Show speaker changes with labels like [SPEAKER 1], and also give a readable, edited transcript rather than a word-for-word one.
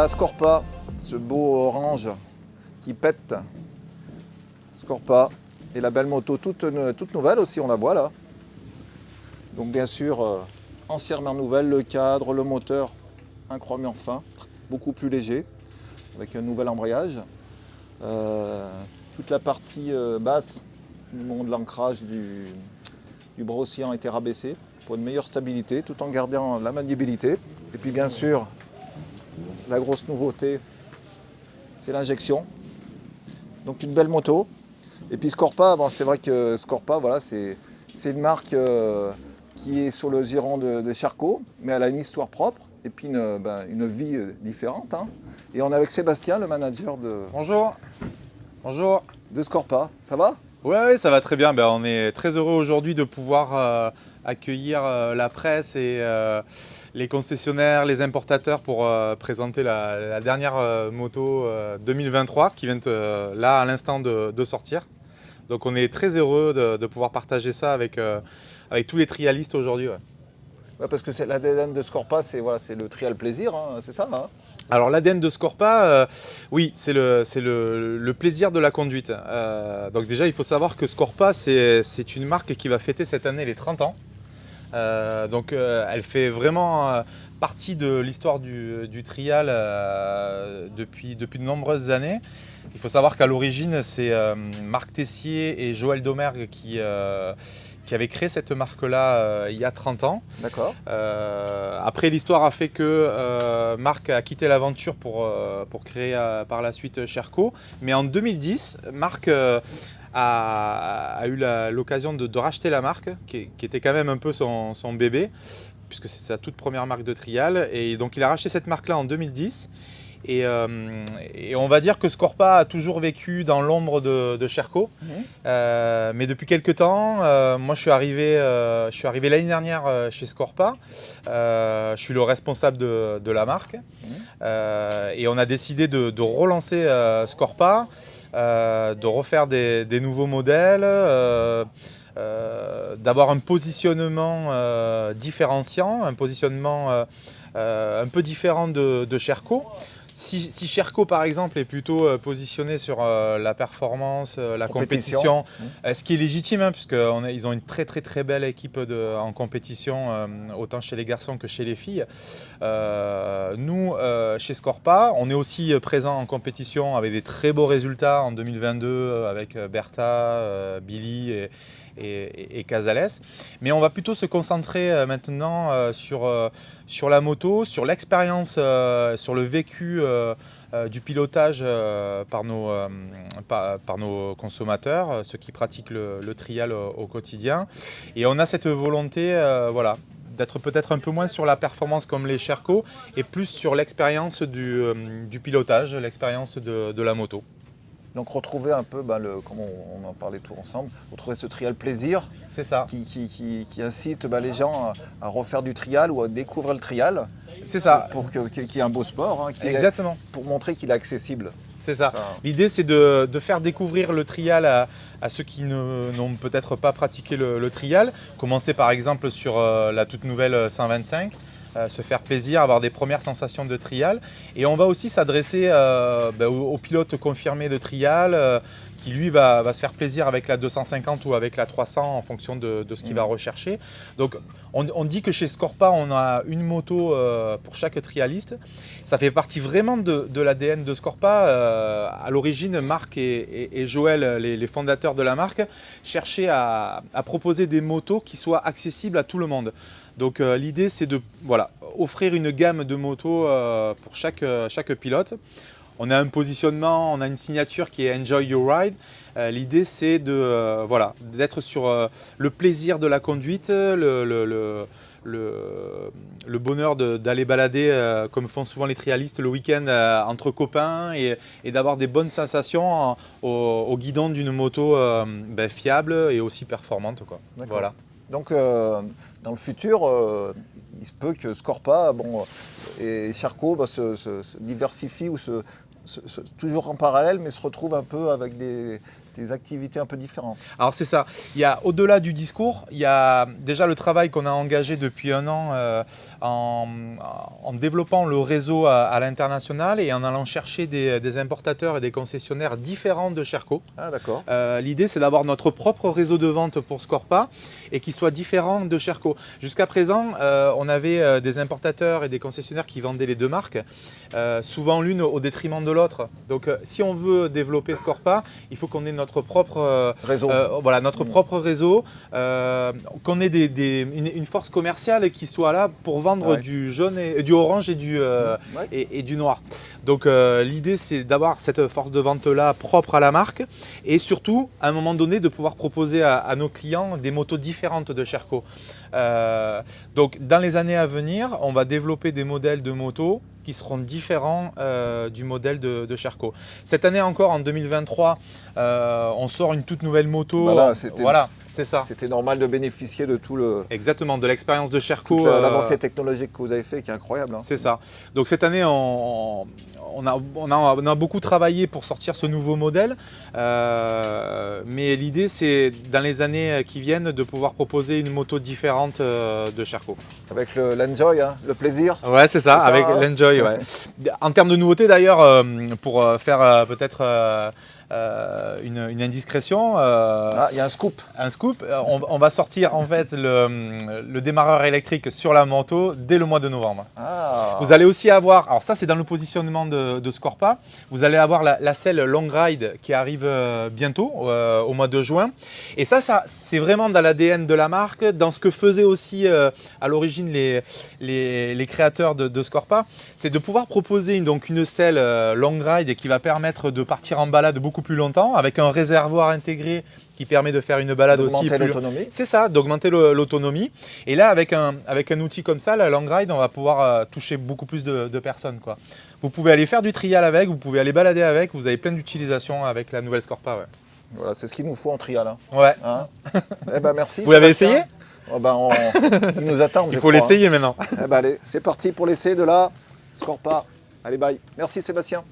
[SPEAKER 1] Voilà Scorpa, ce beau orange qui pète. Scorpa et la belle moto toute nouvelle aussi, on la voit là. Donc bien sûr, entièrement nouvelle, le cadre, le moteur, un chrome fin, beaucoup plus léger, avec un nouvel embrayage. Toute la partie basse du monde de l'ancrage du bras oscillant a été rabaissé pour une meilleure stabilité, tout en gardant la maniabilité. Et puis bien sûr, la grosse nouveauté, c'est l'injection. Donc une belle moto. Et puis Scorpa, bon, c'est vrai que Scorpa, voilà, c'est une marque qui est sur le giron de Charcot, mais elle a une histoire propre et puis une vie différente. Hein. Et on est avec Sébastien, le manager
[SPEAKER 2] Bonjour. Bonjour.
[SPEAKER 1] de Scorpa. Ça va?
[SPEAKER 2] Ouais, ça va très bien. On est très heureux aujourd'hui de pouvoir accueillir la presse et les concessionnaires, les importateurs pour présenter la dernière moto 2023 qui vient là à l'instant de sortir. Donc on est très heureux de pouvoir partager ça avec tous les trialistes aujourd'hui. Ouais.
[SPEAKER 1] Ouais, parce que l'ADN de Scorpa, c'est voilà, le trial plaisir, hein, c'est ça hein?
[SPEAKER 2] Alors l'ADN de Scorpa, oui, c'est le plaisir de la conduite. Donc déjà, il faut savoir que Scorpa, c'est une marque qui va fêter cette année les 30 ans. Elle fait vraiment partie de l'histoire du trial depuis de nombreuses années. Il faut savoir qu'à l'origine, c'est Marc Tessier et Joël Domergue qui avaient créé cette marque-là il y a 30 ans.
[SPEAKER 1] D'accord.
[SPEAKER 2] Après, l'histoire a fait que Marc a quitté l'aventure pour créer par la suite Sherco. Mais en 2010, Marc a eu l'occasion de racheter la marque, qui était quand même un peu son bébé, puisque c'est sa toute première marque de trial. Et donc il a racheté cette marque-là en 2010. Et on va dire que Scorpa a toujours vécu dans l'ombre de Sherco. Mais depuis quelques temps, moi je suis arrivé l'année dernière chez Scorpa. Je suis le responsable de la marque. Et on a décidé de relancer Scorpa, de refaire des nouveaux modèles, d'avoir un positionnement différenciant, un positionnement un peu différent de Sherco. Si Sherco par exemple est plutôt positionné sur la performance, la compétition, ce qui est légitime hein, puisqu'ils ont une très belle équipe en compétition, autant chez les garçons que chez les filles. Nous, chez Scorpa, on est aussi présent en compétition avec des très beaux résultats en 2022 avec Bertha, Billy et Casales. Mais on va plutôt se concentrer maintenant sur la moto, sur l'expérience, sur le vécu du pilotage par nos consommateurs, ceux qui pratiquent le trial au quotidien. Et on a cette volonté voilà, d'être peut-être un peu moins sur la performance comme les Sherco et plus sur l'expérience du pilotage, l'expérience de la moto.
[SPEAKER 1] Donc retrouver un peu, comme on en parlait tout ensemble, retrouver ce trial plaisir.
[SPEAKER 2] C'est ça.
[SPEAKER 1] Qui incite les gens à refaire du trial ou à découvrir le trial.
[SPEAKER 2] C'est ça.
[SPEAKER 1] Pour qu'il y ait un beau sport. Hein,
[SPEAKER 2] exactement.
[SPEAKER 1] Pour montrer qu'il est accessible.
[SPEAKER 2] C'est ça. L'idée, c'est de faire découvrir le trial à ceux qui n'ont peut-être pas pratiqué le trial. Commencer par exemple sur la toute nouvelle 125. Se faire plaisir, avoir des premières sensations de trial. Et on va aussi s'adresser au pilote confirmé de trial qui lui va se faire plaisir avec la 250 ou avec la 300 en fonction de ce qu'il va rechercher. Donc on dit que chez Scorpa on a une moto pour chaque trialiste. Ça fait partie vraiment de l'ADN de Scorpa. À l'origine, Marc et Joël, les fondateurs de la marque, cherchaient à proposer des motos qui soient accessibles à tout le monde. Donc l'idée c'est de offrir une gamme de motos pour chaque pilote. On a un positionnement, on a une signature qui est Enjoy Your Ride. L'idée c'est d'être sur le plaisir de la conduite, le bonheur d'aller balader comme font souvent les trialistes le week-end entre copains et d'avoir des bonnes sensations au guidon d'une moto fiable et aussi performante, quoi. Voilà.
[SPEAKER 1] Donc dans le futur, il se peut que Scorpa et Sherco se diversifient ou toujours en parallèle, mais se retrouvent un peu avec des des activités un peu différentes.
[SPEAKER 2] Alors c'est ça, il y a au-delà du discours, il y a déjà le travail qu'on a engagé depuis un an en développant le réseau à l'international et en allant chercher des importateurs et des concessionnaires différents de Sherco.
[SPEAKER 1] Ah d'accord.
[SPEAKER 2] L'idée c'est d'avoir notre propre réseau de vente pour Scorpa et qui soit différent de Sherco. Jusqu'à présent, on avait des importateurs et des concessionnaires qui vendaient les deux marques, souvent l'une au détriment de l'autre. Donc si on veut développer Scorpa, il faut qu'on ait notre propre
[SPEAKER 1] Réseau.
[SPEAKER 2] voilà, notre propre réseau, qu'on ait une force commerciale qui soit là pour vendre du jaune, du orange et du noir. Donc l'idée c'est d'avoir cette force de vente là propre à la marque et surtout à un moment donné de pouvoir proposer à nos clients des motos différentes de Sherco. Donc dans les années à venir, on va développer des modèles de motos qui seront différents du modèle de Sherco. Cette année encore, en 2023, on sort une toute nouvelle moto. Voilà, c'est ça.
[SPEAKER 1] C'était normal de bénéficier de tout le...
[SPEAKER 2] Exactement, de l'expérience de Sherco.
[SPEAKER 1] L'avancée technologique que vous avez fait qui est incroyable. Hein.
[SPEAKER 2] C'est ça. Donc cette année, on a beaucoup travaillé pour sortir ce nouveau modèle. Mais l'idée, c'est dans les années qui viennent de pouvoir proposer une moto différente de Sherco.
[SPEAKER 1] Avec l'Enjoy, hein, le plaisir.
[SPEAKER 2] Ouais, c'est ça, avec l'Enjoy. Ouais. En termes de nouveautés d'ailleurs, pour faire peut-être une indiscrétion.
[SPEAKER 1] Il y a un scoop.
[SPEAKER 2] Un scoop. On va sortir en fait le démarreur électrique sur la moto dès le mois de novembre.
[SPEAKER 1] Ah.
[SPEAKER 2] Vous allez aussi avoir, alors ça c'est dans le positionnement de Scorpa, vous allez avoir la selle Long Ride qui arrive bientôt au mois de juin. Et ça c'est vraiment dans l'ADN de la marque, dans ce que faisaient aussi à l'origine les créateurs de Scorpa, c'est de pouvoir proposer donc une selle Long Ride qui va permettre de partir en balade beaucoup plus longtemps avec un réservoir intégré qui permet de faire une balade aussi.
[SPEAKER 1] D'augmenter l'autonomie.
[SPEAKER 2] C'est ça, d'augmenter l'autonomie. Et là, avec un outil comme ça, la Long Ride, on va pouvoir toucher beaucoup plus de personnes, quoi. Vous pouvez aller faire du trial avec, vous pouvez aller balader avec, vous avez plein d'utilisations avec la nouvelle Scorpa. Ouais.
[SPEAKER 1] Voilà, c'est ce qu'il nous faut en trial. Hein.
[SPEAKER 2] Ouais.
[SPEAKER 1] Hein eh ben, merci.
[SPEAKER 2] Vous l'avez essayé?
[SPEAKER 1] Oh ben, ils nous attendent.
[SPEAKER 2] Il faut l'essayer maintenant.
[SPEAKER 1] Eh ben, allez, c'est parti pour l'essai de la Scorpa. Allez, bye. Merci Sébastien.